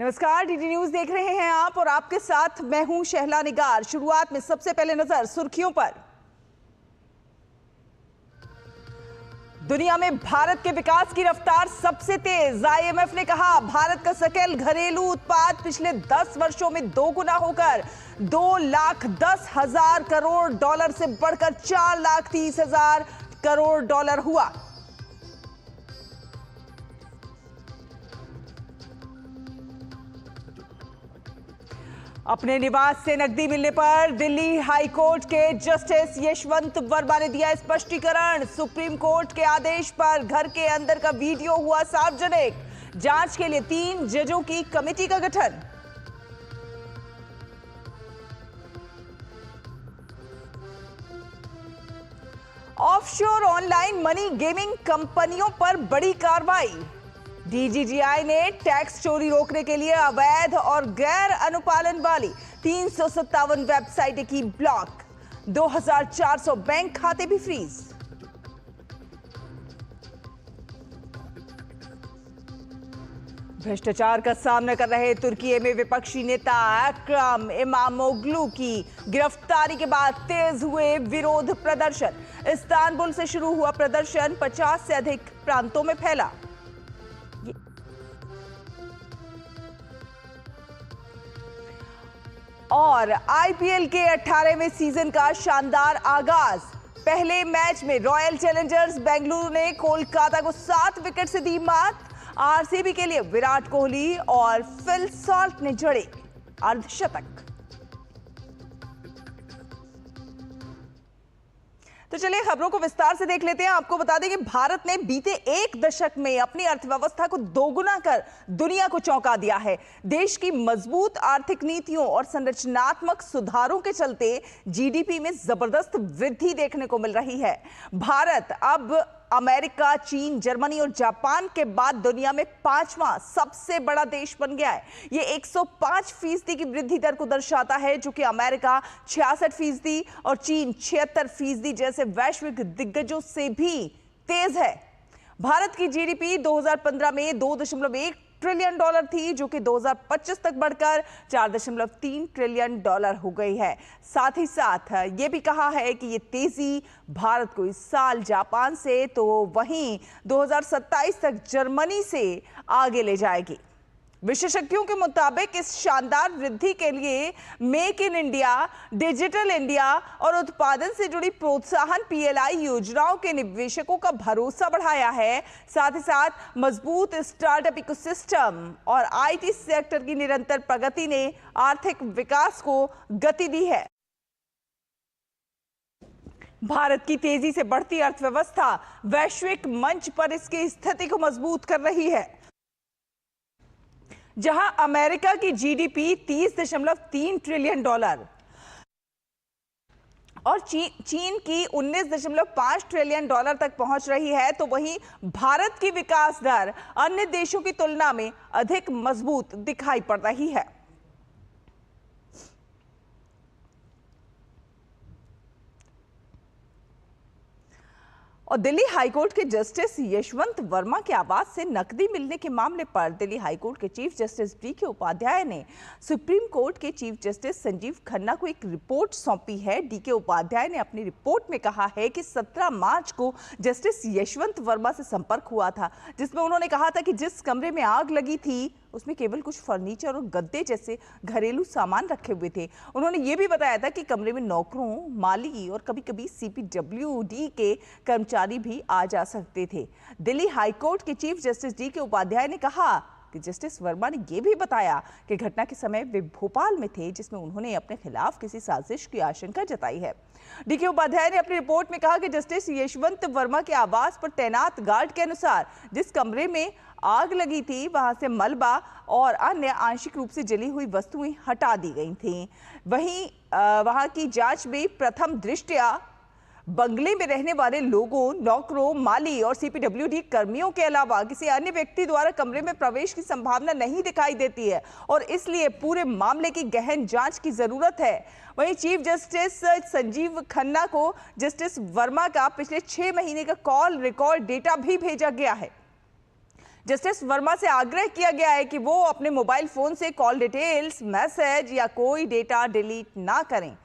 नमस्कार, DD news देख रहे हैं आप और आपके साथ मैं हूं शहला निगार। शुरुआत में सबसे पहले नजर सुर्खियों पर। दुनिया में भारत के विकास की रफ्तार सबसे तेज। आईएमएफ ने कहा भारत का सकल घरेलू उत्पाद पिछले 10 वर्षों में 2 गुना होकर 2,10,000 करोड़ डॉलर से बढ़कर 4,30,000 करोड़ डॉलर हुआ। अपने निवास से नकदी मिलने पर दिल्ली हाई कोर्ट के जस्टिस यशवंत वर्मा ने दिया स्पष्टीकरण। सुप्रीम कोर्ट के आदेश पर घर के अंदर का वीडियो हुआ सार्वजनिक। जांच के लिए 3 जजों की कमेटी का गठन। ऑफशोर ऑनलाइन मनी गेमिंग कंपनियों पर बड़ी कार्रवाई। डीजीजीआई ने टैक्स चोरी रोकने के लिए अवैध और गैर अनुपालन वाली 357 वेबसाइटें की ब्लॉक। 2,400 बैंक खाते भी फ्रीज। भ्रष्टाचार का सामना कर रहे तुर्की में विपक्षी नेता एक्रम इमामोग्लू की गिरफ्तारी के बाद तेज हुए विरोध प्रदर्शन। इस्तांबुल से शुरू हुआ प्रदर्शन 50 से अधिक प्रांतों में फैला। और आईपीएल के 18वें सीजन का शानदार आगाज। पहले मैच में रॉयल चैलेंजर्स बेंगलुरु ने कोलकाता को 7 विकेट से दी मात। आरसीबी के लिए विराट कोहली और फिल सॉल्ट ने जड़े अर्धशतक। तो चलिए खबरों को विस्तार से देख लेते हैं। आपको बता दें कि भारत ने बीते 1 दशक में अपनी अर्थव्यवस्था को दोगुना कर दुनिया को चौंका दिया है। देश की मजबूत आर्थिक नीतियों और संरचनात्मक सुधारों के चलते जीडीपी में जबरदस्त वृद्धि देखने को मिल रही है। भारत अब अमेरिका, चीन, जर्मनी और जापान के बाद दुनिया में 5वां सबसे बड़ा देश बन गया है। ये 105% की वृद्धि दर को दर्शाता है, जो कि अमेरिका 66% और चीन 76% जैसे वैश्विक दिग्गजों से भी तेज है। भारत की जीडीपी 2015 में 2.1 ट्रिलियन डॉलर थी, जो कि 2025 तक बढ़कर 4.3 ट्रिलियन डॉलर हो गई है। साथ ही साथ ये भी कहा है कि ये तेजी भारत को इस साल जापान से तो वहीं 2027 तक जर्मनी से आगे ले जाएगी। विशेषज्ञों के मुताबिक इस शानदार वृद्धि के लिए make in India, digital India और उत्पादन से जुड़ी प्रोत्साहन पीएलआई योजनाओं के निवेशकों का भरोसा बढ़ाया है। साथ ही साथ मजबूत स्टार्टअप इकोसिस्टम और आईटी सेक्टर की निरंतर प्रगति ने आर्थिक विकास को गति दी है। भारत की तेजी से बढ़ती अर्थव्यवस्था वैश्विक मंच पर इसकी स्थिति को मजबूत कर रही है। जहां अमेरिका की जीडीपी 30.3 ट्रिलियन डॉलर और चीन की 19.5 ट्रिलियन डॉलर तक पहुंच रही है, तो वहीं भारत की विकास दर अन्य देशों की तुलना में अधिक मजबूत दिखाई पड़ रही है। और दिल्ली हाईकोर्ट के जस्टिस यशवंत वर्मा के आवास से नकदी मिलने के मामले पर दिल्ली हाईकोर्ट के चीफ जस्टिस डीके उपाध्याय ने सुप्रीम कोर्ट के चीफ जस्टिस संजीव खन्ना को एक रिपोर्ट सौंपी है। डीके उपाध्याय ने अपनी रिपोर्ट में कहा है कि 17 मार्च को जस्टिस यशवंत वर्मा से संपर्क हुआ था, जिसमें उन्होंने कहा था कि जिस कमरे में आग लगी थी उसमें केवल कुछ फर्नीचर और गद्दे जैसे घरेलू सामान रखे हुए थे। उन्होंने ये भी बताया था कि कमरे में नौकरों, माली और कभी-कभी सीपीडब्ल्यूडी के कर्मचारी भी आ जा सकते थे। दिल्ली हाईकोर्ट के चीफ जस्टिस डीके उपाध्याय ने कहा कि जस्टिस वर्मा ने यह भी बताया कि घटना के समय वे भोपाल में थे, जिसमें उन्होंने अपने खिलाफ किसी साजिश की आशंका जताई है। डीके उपाध्याय ने अपनी रिपोर्ट में कहा कि जस्टिस यशवंत वर्मा के आवास पर तैनात गार्ड के अनुसार जिस कमरे में आग लगी थी वहां से मलबा और अन्य आंशिक रूप से जली हुई वस्तुएं हटा दी गई थीं। वहीं वहां की जांच में प्रथम दृष्टया बंगले में रहने वाले लोगों, नौकरों, माली और सीपीडब्ल्यूडी कर्मियों के अलावा किसी अन्य व्यक्ति द्वारा कमरे में प्रवेश की संभावना नहीं दिखाई देती है और इसलिए पूरे मामले की गहन जांच की जरूरत है। वहीं चीफ जस्टिस संजीव खन्ना को जस्टिस वर्मा का पिछले 6 महीने का कॉल रिकॉर्ड डेटा भी भेजा गया है, जस्टिस वर्मा से आग्रह किया गया है कि वो अपने मोबाइल फोन से कॉल डिटेल्स, मैसेज या कोई डेटा डिलीट ना करें।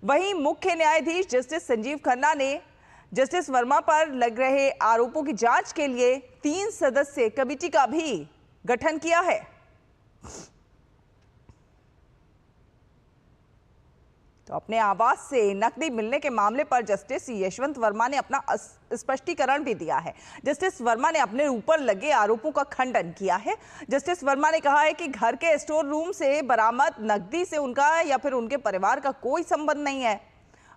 वहीं मुख्य न्यायाधीश जस्टिस संजीव खन्ना ने जस्टिस वर्मा पर लग रहे आरोपों की जांच के लिए 3 सदस्यीय कमेटी का भी गठन किया है। तो अपने आवास से नकदी मिलने के मामले पर जस्टिस यशवंत वर्मा ने अपना स्पष्टीकरण भी दिया है। जस्टिस वर्मा ने अपने ऊपर लगे आरोपों का खंडन किया है। जस्टिस वर्मा ने कहा है कि घर के स्टोर रूम से बरामद नकदी से उनका या फिर उनके परिवार का कोई संबंध नहीं है।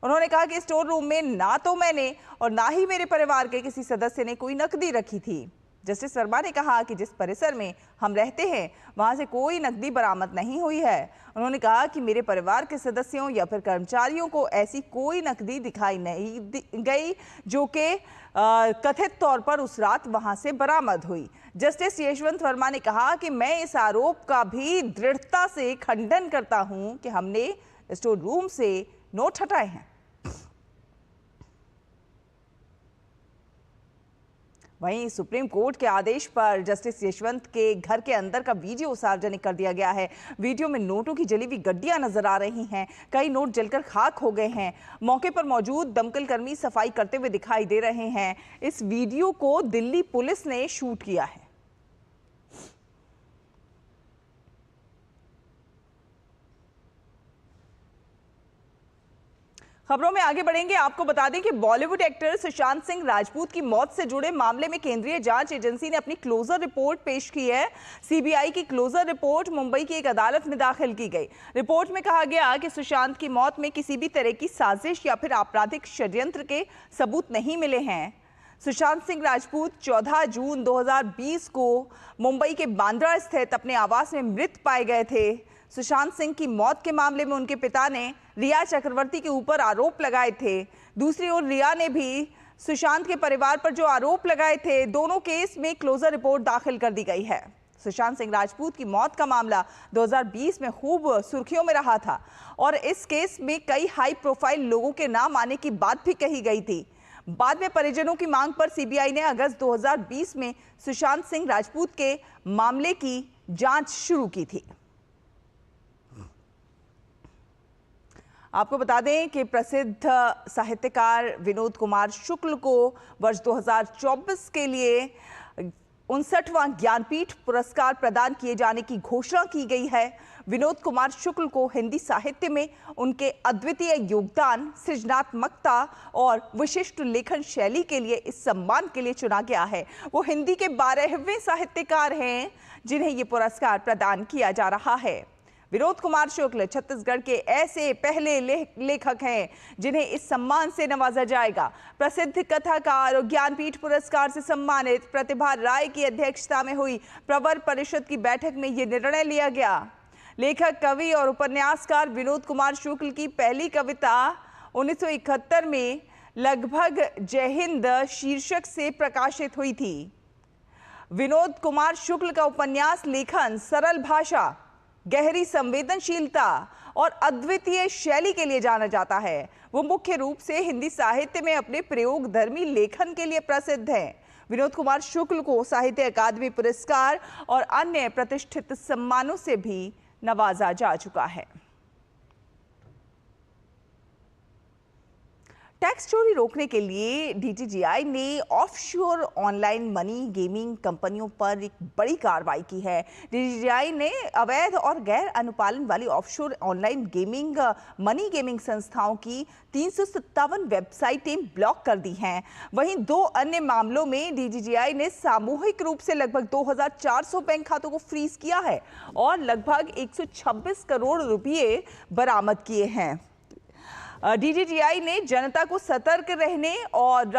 उन्होंने कहा कि स्टोर रूम में ना तो मैंने और ना ही मेरे परिवार के किसी सदस्य ने कोई नकदी रखी थी। जस्टिस वर्मा ने कहा कि जिस परिसर में हम रहते हैं वहां से कोई नकदी बरामद नहीं हुई है। उन्होंने कहा कि मेरे परिवार के सदस्यों या फिर कर्मचारियों को ऐसी कोई नकदी दिखाई नहीं गई जो कि कथित तौर पर उस रात वहां से बरामद हुई। जस्टिस यशवंत वर्मा ने कहा कि मैं इस आरोप का भी दृढ़ता से खंडन करता हूं कि हमने स्टोर रूम से नोट हटाए हैं। वहीं सुप्रीम कोर्ट के आदेश पर जस्टिस यशवंत के घर के अंदर का वीडियो सार्वजनिक कर दिया गया है। वीडियो में नोटों की जली हुई गड्डियां नजर आ रही हैं। कई नोट जलकर खाक हो गए हैं। मौके पर मौजूद दमकल कर्मी सफाई करते हुए दिखाई दे रहे हैं। इस वीडियो को दिल्ली पुलिस ने शूट किया है। खबरों में आगे बढ़ेंगे। आपको बता दें कि बॉलीवुड एक्टर सुशांत सिंह राजपूत की मौत से जुड़े मामले में केंद्रीय जांच एजेंसी ने अपनी क्लोजर रिपोर्ट पेश की है। सीबीआई की क्लोजर रिपोर्ट मुंबई की एक अदालत में दाखिल की गई। रिपोर्ट में कहा गया कि सुशांत की मौत में किसी भी तरह की साजिश या फिर आपराधिक षड्यंत्र के सबूत नहीं मिले हैं। सुशांत सिंह राजपूत 14 जून 2020 को मुंबई के बांद्रा स्थित अपने आवास में मृत पाए गए थे। सुशांत सिंह की मौत के मामले में उनके पिता ने रिया चक्रवर्ती के ऊपर आरोप लगाए थे। दूसरी ओर रिया ने भी सुशांत के परिवार पर जो आरोप लगाए थे, दोनों केस में क्लोजर रिपोर्ट दाखिल कर दी गई है। सुशांत सिंह राजपूत की मौत का मामला 2020 में खूब सुर्खियों में रहा था और इस केस में कई हाई प्रोफाइल लोगों के नाम आने की बात भी कही गई थी। बाद में परिजनों की मांग पर सीबीआई ने अगस्त 2020 में सुशांत सिंह राजपूत के मामले की जांच शुरू की थी। आपको बता दें कि प्रसिद्ध साहित्यकार विनोद कुमार शुक्ल को वर्ष 2024 के लिए 59वां ज्ञानपीठ पुरस्कार प्रदान किए जाने की घोषणा की गई है। विनोद कुमार शुक्ल को हिंदी साहित्य में उनके अद्वितीय योगदान, सृजनात्मकता और विशिष्ट लेखन शैली के लिए इस सम्मान के लिए चुना गया है। वो हिंदी के 12वें साहित्यकार हैं जिन्हें ये पुरस्कार प्रदान किया जा रहा है। विनोद कुमार शुक्ल छत्तीसगढ़ के ऐसे पहले लेखक हैं जिन्हें इस सम्मान से नवाजा जाएगा। प्रसिद्ध कथाकार और ज्ञानपीठ पुरस्कार से सम्मानित प्रतिभा राय की अध्यक्षता में हुई प्रवर परिषद की बैठक में यह निर्णय लिया गया। लेखक, कवि और उपन्यासकार विनोद कुमार शुक्ल की पहली कविता 1971 में लगभग जय हिंद शीर्षक से प्रकाशित हुई थी। विनोद कुमार शुक्ल का उपन्यास लेखन सरल भाषा, गहरी संवेदनशीलता और अद्वितीय शैली के लिए जाना जाता है। वो मुख्य रूप से हिंदी साहित्य में अपने प्रयोगधर्मी लेखन के लिए प्रसिद्ध हैं। विनोद कुमार शुक्ल को साहित्य अकादमी पुरस्कार और अन्य प्रतिष्ठित सम्मानों से भी नवाजा जा चुका है। टैक्स चोरी रोकने के लिए डीजीजीआई ने ऑफशोर ऑनलाइन मनी गेमिंग कंपनियों पर एक बड़ी कार्रवाई की है। डीजीजीआई ने अवैध और गैर अनुपालन वाली offshore online gaming money gaming संस्थाओं की 357 वेबसाइटें ब्लॉक कर दी हैं। वहीं 2 अन्य मामलों में डीजीजीआई ने सामूहिक रूप से लगभग 2400 बैंक खातों को फ्रीज किया है और लगभग 126 करोड़ रुपये बरामद किए हैं। डीजीजीआई ने जनता को सतर्क रहने और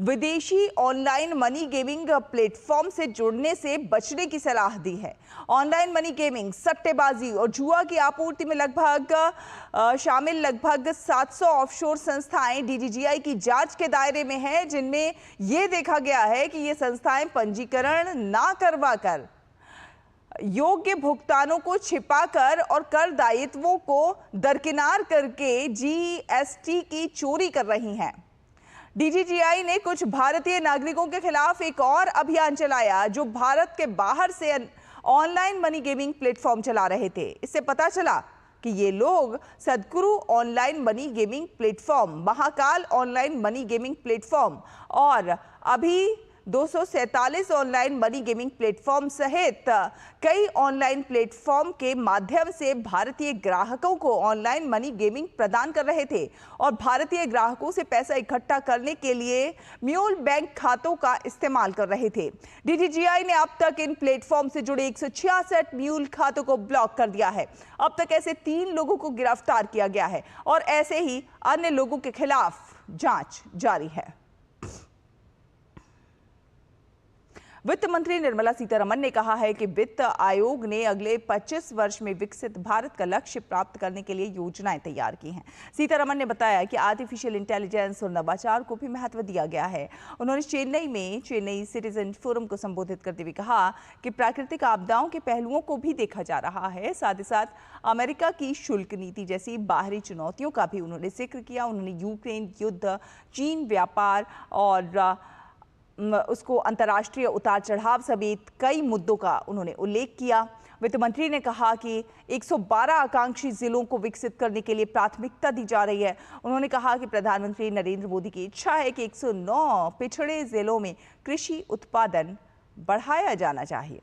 विदेशी ऑनलाइन मनी गेमिंग प्लेटफॉर्म से जुड़ने से बचने की सलाह दी है। ऑनलाइन मनी गेमिंग, सट्टेबाजी और जुआ की आपूर्ति में शामिल लगभग 700 ऑफशोर संस्थाएं डीजीजीआई की जांच के दायरे में हैं, जिनमें यह देखा गया है कि ये संस्थाएं पंजीकरण ना करवाकर, योग्य भुगतानों को छिपाकर और कर दायित्वों को दरकिनार करके जीएसटी की चोरी कर रही हैं। डीजीजीआई ने कुछ भारतीय नागरिकों के खिलाफ एक और अभियान चलाया जो भारत के बाहर से ऑनलाइन मनी गेमिंग प्लेटफॉर्म चला रहे थे। इससे पता चला कि ये लोग सदगुरु online money gaming platform, Mahakal online money gaming platform और अभी 247 ऑनलाइन मनी गेमिंग प्लेटफॉर्म सहित कई ऑनलाइन प्लेटफॉर्म के माध्यम से भारतीय ग्राहकों को ऑनलाइन मनी गेमिंग प्रदान कर रहे थे और भारतीय ग्राहकों से पैसा इकट्ठा करने के लिए म्यूल बैंक खातों का इस्तेमाल कर रहे थे। डीजीजीआई ने अब तक इन प्लेटफॉर्म से जुड़े 166 म्यूल खातों को ब्लॉक कर दिया है। अब तक ऐसे 3 लोगों को गिरफ्तार किया गया है और ऐसे ही अन्य लोगों के खिलाफ जांच जारी है। वित्त मंत्री निर्मला सीतारमण ने कहा है कि वित्त आयोग ने अगले 25 वर्ष में विकसित भारत का लक्ष्य प्राप्त करने के लिए योजनाएं तैयार की हैं। सीतारमण ने बताया कि आर्टिफिशियल इंटेलिजेंस और नवाचार को भी महत्व दिया गया है। उन्होंने चेन्नई में चेन्नई सिटीजन फोरम को संबोधित करते हुए कहा कि प्राकृतिक आपदाओं के पहलुओं को भी देखा जा रहा है। साथ ही साथ अमेरिका की शुल्क नीति जैसी बाहरी चुनौतियों का भी उन्होंने जिक्र किया। उन्होंने यूक्रेन युद्ध, चीन व्यापार और उसको अंतर्राष्ट्रीय उतार चढ़ाव समेत कई मुद्दों का उन्होंने उल्लेख किया। वित्त मंत्री ने कहा कि 112 आकांक्षी जिलों को विकसित करने के लिए प्राथमिकता दी जा रही है। उन्होंने कहा कि प्रधानमंत्री नरेंद्र मोदी की इच्छा है कि 109 पिछड़े जिलों में कृषि उत्पादन बढ़ाया जाना चाहिए।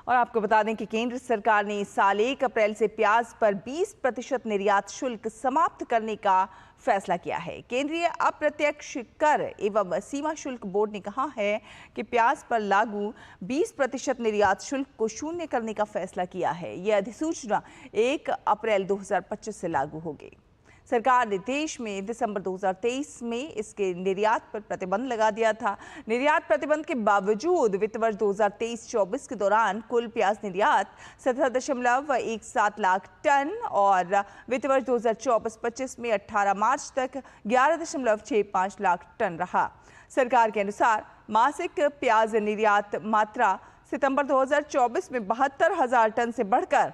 और आपको बता दें कि केंद्र सरकार ने इस साल 1 अप्रैल से प्याज पर 20% निर्यात शुल्क समाप्त करने का फैसला किया है। केंद्रीय अप्रत्यक्ष कर एवं सीमा शुल्क बोर्ड ने कहा है कि प्याज पर लागू 20% निर्यात शुल्क को शून्य करने का फैसला किया है। यह अधिसूचना 1 अप्रैल 2025 से लागू होगी। सरकार ने देश में दिसंबर 2023 में इसके निर्यात पर प्रतिबंध लगा दिया था। निर्यात प्रतिबंध के बावजूद वित्त वर्ष 2023-24 के दौरान कुल प्याज निर्यात 17.17 लाख टन और वित्त वर्ष 2024-25 में 18 मार्च तक 11.65 लाख टन रहा। सरकार के अनुसार मासिक प्याज निर्यात मात्रा सितंबर 2024 में 72,000 टन से बढ़कर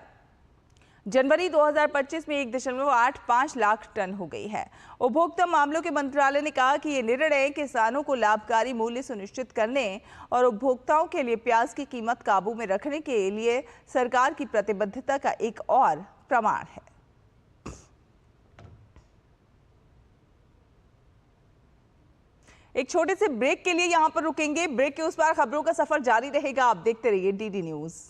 जनवरी 2025 में 1.85 लाख टन हो गई है। उपभोक्ता मामलों के मंत्रालय ने कहा कि ये निर्णय किसानों को लाभकारी मूल्य सुनिश्चित करने और उपभोक्ताओं के लिए प्याज की कीमत काबू में रखने के लिए सरकार की प्रतिबद्धता का एक और प्रमाण है। एक छोटे से ब्रेक के लिए यहां पर रुकेंगे। ब्रेक के उस पार खबरों का सफर जारी रहेगा। आप देखते रहिए डीडी न्यूज।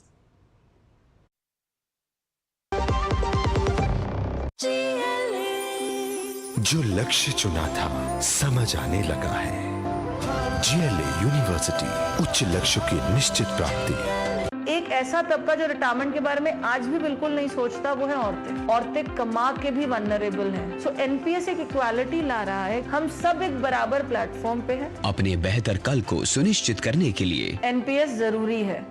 जो लक्ष्य चुना था समझ आने लगा है। जीएलए यूनिवर्सिटी, उच्च लक्ष्य की निश्चित प्राप्ति। एक ऐसा तबका जो रिटायरमेंट के बारे में आज भी बिल्कुल नहीं सोचता, वो है औरतें। औरतें कमा के भी वल्नरेबल हैं। सो एनपीएस एक इक्वालिटी ला रहा है। हम सब एक बराबर प्लेटफॉर्म पे हैं। अपने बेहतर कल को सुनिश्चित करने के लिए एनपीएस जरूरी है।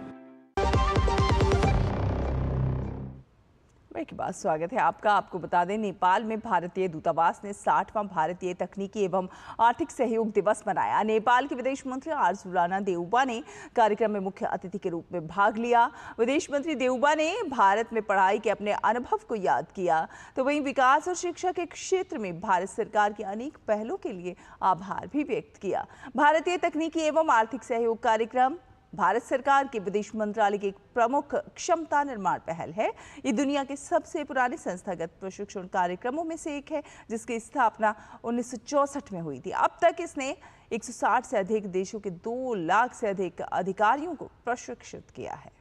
के बाद स्वागत है आपका। आपको बता दें, नेपाल में भारतीय दूतावास ने 60वां भारतीय तकनीकी एवं आर्थिक सहयोग दिवस मनाया। नेपाल के विदेश मंत्री आर्जू राणा देउबा ने कार्यक्रम में मुख्य अतिथि के रूप में भाग लिया। विदेश मंत्री देउबा ने भारत में पढ़ाई के अपने अनुभव को याद किया, तो वहीं विकास और शिक्षा के क्षेत्र में भारत सरकार के अनेक पहलों के लिए आभार भी व्यक्त किया। भारतीय तकनीकी एवं आर्थिक सहयोग कार्यक्रम भारत सरकार के विदेश मंत्रालय की एक प्रमुख क्षमता निर्माण पहल है। ये दुनिया के सबसे पुराने संस्थागत प्रशिक्षण कार्यक्रमों में से एक है, जिसकी स्थापना 1964 में हुई थी। अब तक इसने 160 से अधिक देशों के 2 लाख से अधिक अधिकारियों को प्रशिक्षित किया है।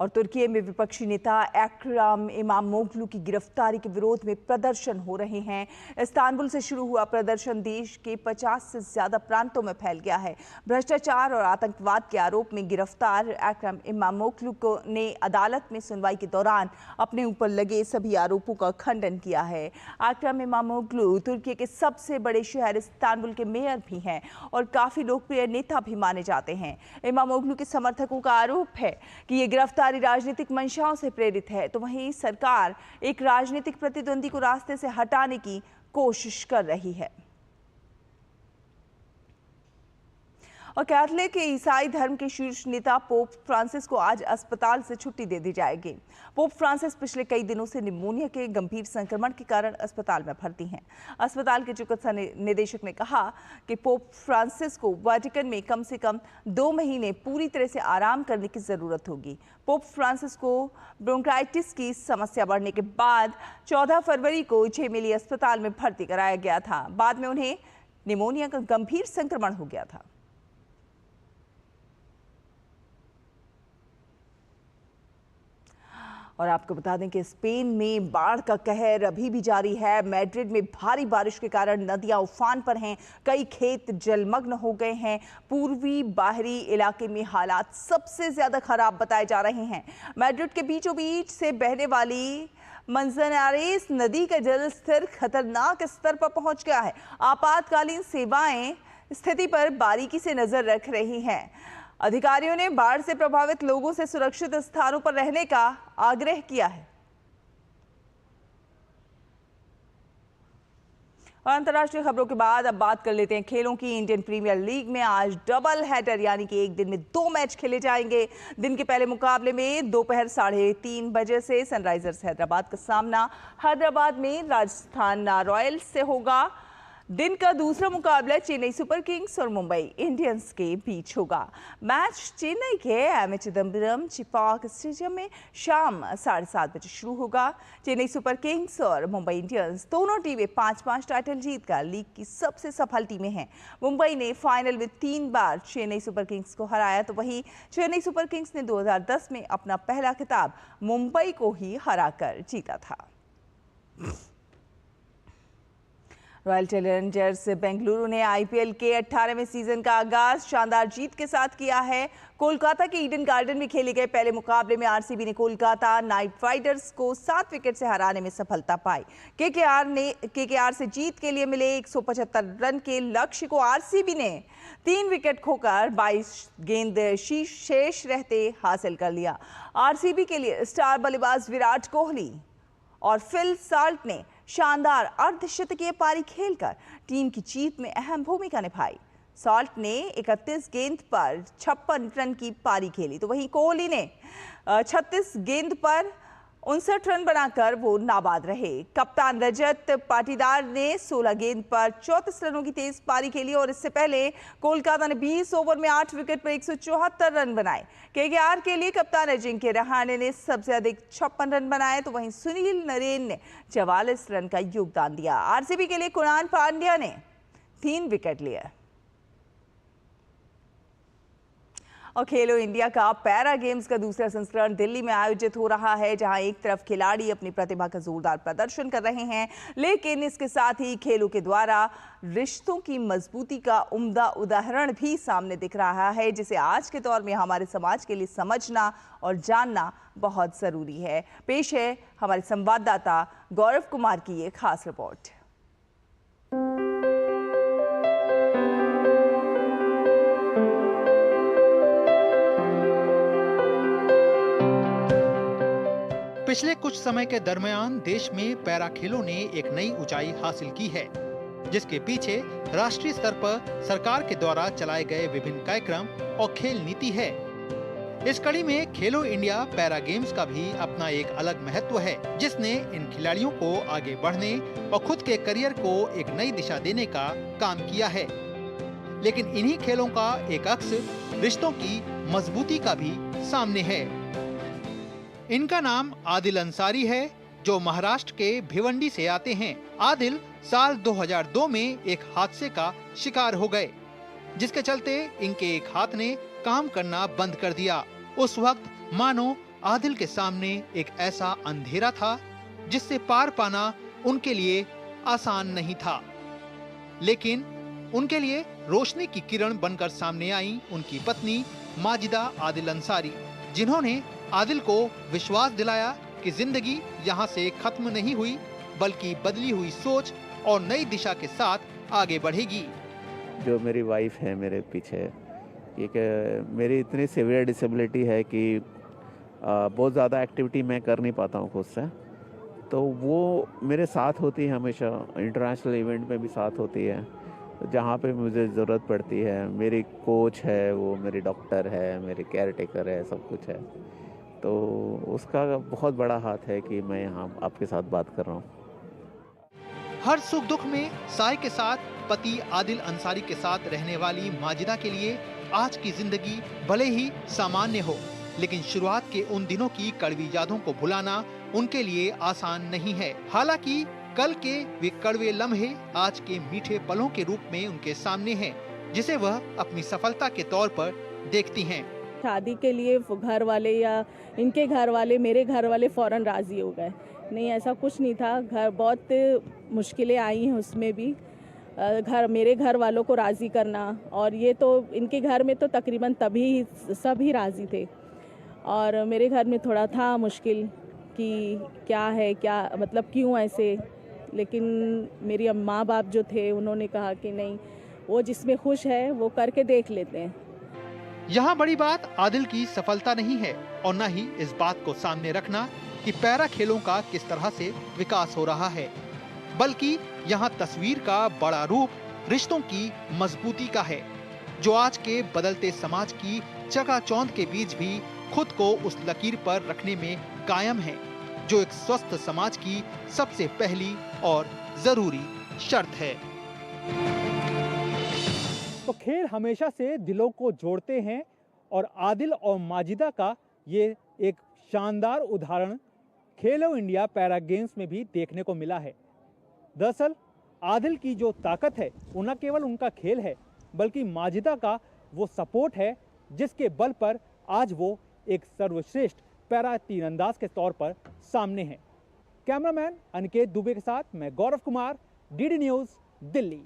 और तुर्की में विपक्षी नेता एक्रम इमामोग्लू की गिरफ्तारी के विरोध में प्रदर्शन हो रहे हैं। इस्तांबुल से शुरू हुआ प्रदर्शन देश के 50 से ज्यादा प्रांतों में फैल गया है। भ्रष्टाचार और आतंकवाद के आरोप में गिरफ्तार एक्रम इमामोग्लू को ने अदालत में सुनवाई के दौरान अपने ऊपर लगे सभी आरोपों का खंडन किया है। एक्रम इमामोग्लू तुर्की के सबसे बड़े शहर इस्तांबुल के मेयर भी हैं और काफी लोकप्रिय नेता भी माने जाते हैं। इमामोग्लू के समर्थकों का आरोप है कि ये गिरफ्तारी राजनीतिक मंशाओं से प्रेरित है, तो वहीं सरकार एक राजनीतिक प्रतिद्वंदी को रास्ते से हटाने की कोशिश कर रही है। और कैथोलिक ईसाई धर्म के शीर्ष नेता पोप फ्रांसिस को आज अस्पताल से छुट्टी दे दी जाएगी। पोप फ्रांसिस पिछले कई दिनों से निमोनिया के गंभीर संक्रमण के कारण अस्पताल में भर्ती हैं। अस्पताल के चिकित्सा निदेशक ने कहा कि पोप फ्रांसिस को वाटिकन में कम से कम 2 महीने पूरी तरह से आराम करने की जरूरत होगी। पोप फ्रांसिस को ब्रोंकाइटिस की समस्या बढ़ने के बाद 14 फरवरी को जेमेली अस्पताल में भर्ती कराया गया था। बाद में उन्हें निमोनिया का गंभीर संक्रमण हो गया था। और आपको बता दें कि स्पेन में बाढ़ का कहर अभी भी जारी है। मैड्रिड में भारी बारिश के कारण नदियां उफान पर हैं, कई खेत जलमग्न हो गए हैं। पूर्वी बाहरी इलाके में हालात सबसे ज्यादा खराब बताए जा रहे हैं। मैड्रिड के बीचों बीच से बहने वाली मंजनारेस नदी का जल स्तर खतरनाक स्तर पर पहुंच गया है। आपातकालीन सेवाएं स्थिति पर बारीकी से नजर रख रही हैं। अधिकारियों ने बाढ़ से प्रभावित लोगों से सुरक्षित स्थानों पर रहने का आग्रह किया है। और अंतर्राष्ट्रीय खबरों के बाद अब बात कर लेते हैं खेलों की। इंडियन प्रीमियर लीग में आज डबल हेडर यानी कि एक दिन में 2 मैच खेले जाएंगे। दिन के पहले मुकाबले में दोपहर 3:30 बजे से सनराइजर्स हैदराबाद का सामना हैदराबाद में राजस्थान रॉयल्स से होगा। दिन का दूसरा मुकाबला चेन्नई सुपर किंग्स और मुंबई इंडियंस के बीच होगा। मैच चेन्नई के एम ए चिदम्बरम चिपाक स्टेडियम में शाम 7:30 बजे शुरू होगा। चेन्नई सुपर किंग्स और मुंबई इंडियंस दोनों टीमें 5-5 टाइटल जीतकर लीग की सबसे सफल टीमें हैं। मुंबई ने फाइनल में 3 बार चेन्नई सुपर किंग्स को हराया, तो वहीं चेन्नई सुपर किंग्स ने 2010 में अपना पहला खिताब मुंबई को ही हराकर जीता था। रॉयल चैलेंजर्स बेंगलुरु ने आईपीएल के 18वें सीजन का आगाज शानदार जीत के साथ किया है। कोलकाता के ईडन गार्डन में खेले गए पहले मुकाबले में आरसीबी ने कोलकाता नाइट राइडर्स को 7 विकेट से हराने में सफलता पाई। केकेआर से जीत के लिए मिले 175 रन के लक्ष्य को आरसीबी ने 3 विकेट खोकर 22 गेंद शेष रहते हासिल कर लिया। आरसीबी के लिए स्टार बल्लेबाज विराट कोहली और फिल साल्ट ने शानदार अर्धशतकीय पारी खेलकर टीम की जीत में अहम भूमिका निभाई। साल्ट ने 31 गेंद पर 56 रन की पारी खेली, तो वहीं कोहली ने 36 गेंद पर 59 रन बनाकर वो नाबाद रहे। कप्तान रजत पाटीदार ने 16 गेंद पर 34 रनों की तेज पारी खेली और इससे पहले कोलकाता ने 20 ओवर में 8 विकेट पर 174 रन बनाए। केकेआर के लिए कप्तान अजिंक्य रहाणे ने सबसे अधिक 56 रन बनाए, तो वहीं सुनील नरेन ने 44 रन का योगदान दिया। आरसीबी के लिए कुणाल पांड्या ने 3 विकेट लिए। और खेलो इंडिया का पैरा गेम्स का दूसरा संस्करण दिल्ली में आयोजित हो रहा है, जहां एक तरफ खिलाड़ी अपनी प्रतिभा का जोरदार प्रदर्शन कर रहे हैं, लेकिन इसके साथ ही खेलों के द्वारा रिश्तों की मजबूती का उम्दा उदाहरण भी सामने दिख रहा है, जिसे आज के दौर में हमारे समाज के लिए समझना और जानना बहुत जरूरी है। पेश है हमारे संवाददाता गौरव कुमार की ये खास रिपोर्ट। पिछले कुछ समय के दरमियान देश में पैरा खेलों ने एक नई ऊंचाई हासिल की है, जिसके पीछे राष्ट्रीय स्तर पर सरकार के द्वारा चलाए गए विभिन्न कार्यक्रम और खेल नीति है। इस कड़ी में खेलो इंडिया पैरा गेम्स का भी अपना एक अलग महत्व है, जिसने इन खिलाड़ियों को आगे बढ़ने और खुद के करियर को एक नई दिशा देने का काम किया है। लेकिन इन्हीं खेलों का एक अक्स रिश्तों की मजबूती का भी सामने है। इनका नाम आदिल अंसारी है, जो महाराष्ट्र के भिवंडी से आते हैं। आदिल साल 2002 में एक हादसे का शिकार हो गए, जिसके चलते इनके एक हाथ ने काम करना बंद कर दिया। उस वक्त मानो आदिल के सामने एक ऐसा अंधेरा था जिससे पार पाना उनके लिए आसान नहीं था। लेकिन उनके लिए रोशनी की किरण बनकर सामने आई उनकी पत्नी माजिदा आदिल अंसारी, जिन्होंने आदिल को विश्वास दिलाया कि जिंदगी यहाँ से खत्म नहीं हुई, बल्कि बदली हुई सोच और नई दिशा के साथ आगे बढ़ेगी। जो मेरी वाइफ है मेरे पीछे, कि मेरी इतनी सीवियर डिसेबिलिटी है कि बहुत ज़्यादा एक्टिविटी मैं कर नहीं पाता हूँ खुद से, तो वो मेरे साथ होती है हमेशा। इंटरनेशनल इवेंट में भी साथ होती है जहाँ पे मुझे ज़रूरत पड़ती है। मेरी कोच है, वो मेरी डॉक्टर है, मेरी केयर टेकर है, सब कुछ है। तो उसका बहुत बड़ा हाथ है कि मैं यहाँ आपके साथ बात कर रहा हूँ। हर सुख दुख में साय के साथ पति आदिल अंसारी के साथ रहने वाली माजिदा के लिए आज की जिंदगी भले ही सामान्य हो, लेकिन शुरुआत के उन दिनों की कड़वी यादों को भुलाना उनके लिए आसान नहीं है। हालांकि कल के वे कड़वे लम्हे आज के मीठे पलों के रूप में उनके सामने हैं, जिसे वह अपनी सफलता के तौर पर देखती हैं। शादी के लिए घर वाले या इनके घर वाले, मेरे घर वाले फौरन राजी हो गए। नहीं, ऐसा कुछ नहीं था। घर बहुत मुश्किलें आई हैं, उसमें भी मेरे घर वालों को राज़ी करना, और ये तो इनके घर में तो तकरीबन तभी सभी राज़ी थे, और मेरे घर में थोड़ा था मुश्किल कि क्या है, क्या मतलब क्यों ऐसे। लेकिन मेरी माँ बाप जो थे उन्होंने कहा कि नहीं, वो जिसमें खुश है वो करके देख लेते हैं। यहाँ बड़ी बात आदिल की सफलता नहीं है और न ही इस बात को सामने रखना कि पैरा खेलों का किस तरह से विकास हो रहा है, बल्कि यहाँ तस्वीर का बड़ा रूप रिश्तों की मजबूती का है, जो आज के बदलते समाज की चकाचौंध के बीच भी खुद को उस लकीर पर रखने में कायम है, जो एक स्वस्थ समाज की सबसे पहली और जरूरी शर्त है। तो खेल हमेशा से दिलों को जोड़ते हैं और आदिल और माजिदा का ये एक शानदार उदाहरण खेलो इंडिया पैरा गेम्स में भी देखने को मिला है। दरअसल आदिल की जो ताकत है वो न केवल उनका खेल है, बल्कि माजिदा का वो सपोर्ट है, जिसके बल पर आज वो एक सर्वश्रेष्ठ पैरा तीरंदाज के तौर पर सामने हैं। कैमरामैन अनिकेत दुबे के साथ मैं गौरव कुमार, डीडी न्यूज़, दिल्ली।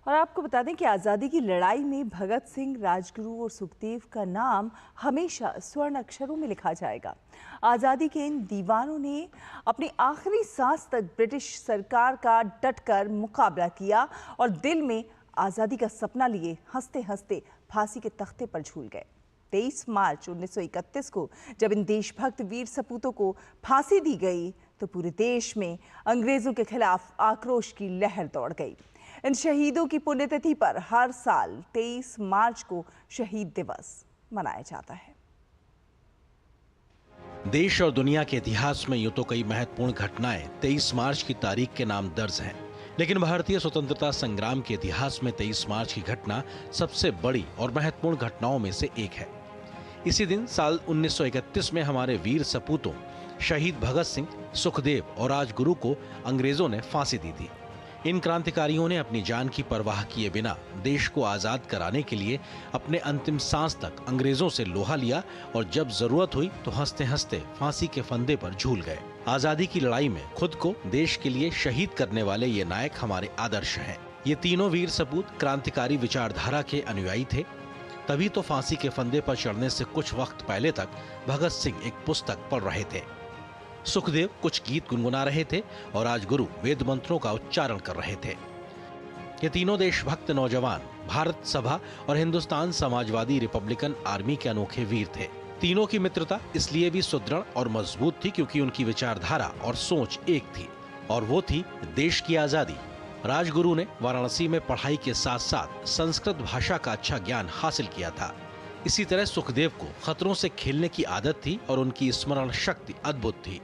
और आपको बता दें कि आज़ादी की लड़ाई में भगत सिंह, राजगुरु और सुखदेव का नाम हमेशा स्वर्ण अक्षरों में लिखा जाएगा। आज़ादी के इन दीवानों ने अपनी आखिरी सांस तक ब्रिटिश सरकार का डटकर मुकाबला किया और दिल में आज़ादी का सपना लिए हंसते हंसते फांसी के तख्ते पर झूल गए। 23 मार्च 1931 को जब इन देशभक्त वीर सपूतों को फांसी दी गई तो पूरे देश में अंग्रेजों के खिलाफ आक्रोश की लहर दौड़ गई। इन शहीदों की पुण्यतिथि पर हर साल 23 मार्च को शहीद दिवस मनाया जाता है। देश और दुनिया के इतिहास में यूं तो कई महत्वपूर्ण घटनाएं 23 मार्च की तारीख के नाम दर्ज हैं, लेकिन भारतीय स्वतंत्रता संग्राम के इतिहास में 23 मार्च की घटना सबसे बड़ी और महत्वपूर्ण घटनाओं में से एक है। इसी दिन साल 1931 में हमारे वीर सपूतों शहीद भगत सिंह, सुखदेव और राजगुरु को अंग्रेजों ने फांसी दी थी। इन क्रांतिकारियों ने अपनी जान की परवाह किए बिना देश को आजाद कराने के लिए अपने अंतिम सांस तक अंग्रेजों से लोहा लिया और जब जरूरत हुई तो हंसते हंसते फांसी के फंदे पर झूल गए। आजादी की लड़ाई में खुद को देश के लिए शहीद करने वाले ये नायक हमारे आदर्श हैं। ये तीनों वीर सपूत क्रांतिकारी विचारधारा के अनुयायी थे, तभी तो फांसी के फंदे पर चढ़ने से कुछ वक्त पहले तक भगत सिंह एक पुस्तक पढ़ रहे थे, सुखदेव कुछ गीत गुनगुना रहे थे और राजगुरु वेद मंत्रों का उच्चारण कर रहे थे। ये तीनों देशभक्त नौजवान भारत सभा और हिंदुस्तान समाजवादी रिपब्लिकन आर्मी के अनोखे वीर थे। तीनों की मित्रता इसलिए भी सुदृढ़ और मजबूत थी क्योंकि उनकी विचारधारा और सोच एक थी, और वो थी देश की आजादी। राजगुरु ने वाराणसी में पढ़ाई के साथ साथ संस्कृत भाषा का अच्छा ज्ञान हासिल किया था। इसी तरह सुखदेव को खतरों से खेलने की आदत थी और उनकी स्मरण शक्ति अद्भुत थी,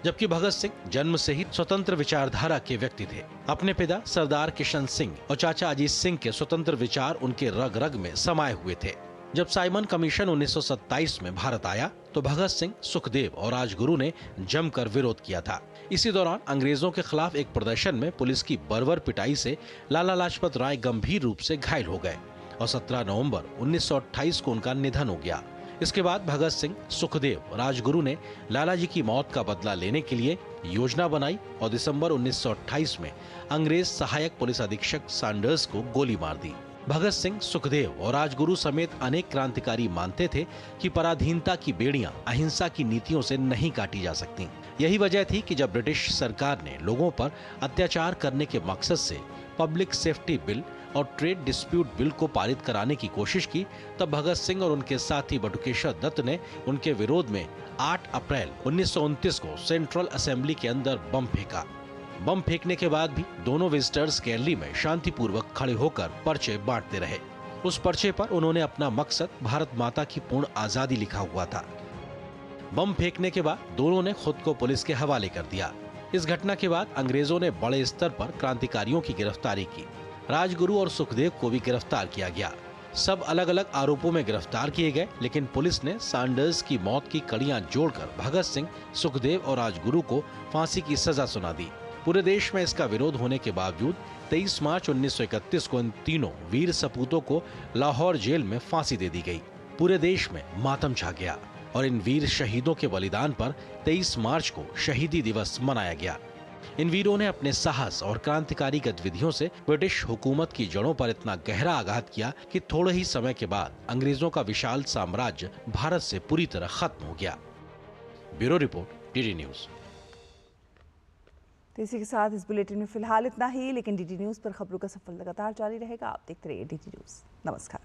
जबकि भगत सिंह जन्म से ही स्वतंत्र विचारधारा के व्यक्ति थे। अपने पिता सरदार किशन सिंह और चाचा अजीत सिंह के स्वतंत्र विचार उनके रग रग में समाये हुए थे। जब साइमन कमीशन 1927 में भारत आया तो भगत सिंह, सुखदेव और राजगुरु ने जमकर विरोध किया था। इसी दौरान अंग्रेजों के खिलाफ एक प्रदर्शन में पुलिस की बर्बर पिटाई से लाला लाजपत राय गंभीर रूप से घायल हो गए और 17 नवंबर 1928 को उनका निधन हो गया। इसके बाद भगत सिंह, सुखदेव, राजगुरु ने लाला जी की मौत का बदला लेने के लिए योजना बनाई और दिसंबर 1928 में अंग्रेज सहायक पुलिस अधीक्षक सैंडर्स को गोली मार दी। भगत सिंह, सुखदेव और राजगुरु समेत अनेक क्रांतिकारी मानते थे कि पराधीनता की बेड़ियां अहिंसा की नीतियों से नहीं काटी जा सकती। यही वजह थी कि जब ब्रिटिश सरकार ने लोगों पर अत्याचार करने के मकसद से पब्लिक सेफ्टी बिल और ट्रेड डिस्प्यूट बिल को पारित कराने की कोशिश की, तब भगत सिंह और उनके साथी बटुकेश्वर दत्त ने उनके विरोध में 8 अप्रैल 1929 को सेंट्रल असेंबली के अंदर बम फेंका। बम फेंकने के बाद भी दोनों विजिटर्स गैलरी में शांतिपूर्वक खड़े होकर पर्चे बांटते रहे। उस पर्चे पर उन्होंने अपना मकसद भारत माता की पूर्ण आजादी लिखा हुआ था। बम फेंकने के बाद दोनों ने खुद को पुलिस के हवाले कर दिया। इस घटना के बाद अंग्रेजों ने बड़े स्तर पर क्रांतिकारियों की गिरफ्तारी की। राजगुरु और सुखदेव को भी गिरफ्तार किया गया। सब अलग अलग आरोपों में गिरफ्तार किए गए, लेकिन पुलिस ने सैंडर्स की मौत की कड़ियां जोड़कर भगत सिंह, सुखदेव और राजगुरु को फांसी की सजा सुना दी। पूरे देश में इसका विरोध होने के बावजूद 23 मार्च 1931 को इन तीनों वीर सपूतों को लाहौर जेल में फांसी दे दी गई। पूरे देश में मातम छा गया और इन वीर शहीदों के बलिदान पर 23 मार्च को शहीदी दिवस मनाया गया। इन वीरों ने अपने साहस और क्रांतिकारी गतिविधियों से ब्रिटिश हुकूमत की जड़ों पर इतना गहरा आघात किया कि थोड़े ही समय के बाद अंग्रेजों का विशाल साम्राज्य भारत से पूरी तरह खत्म हो गया। Bureau report, DD news. तो इसी के साथ इस बुलेटिन में फिलहाल इतना ही, लेकिन डीडी न्यूज पर खबरों का सफर लगातार जारी रहेगा। आप देखते रहिए डीडी न्यूज। नमस्कार।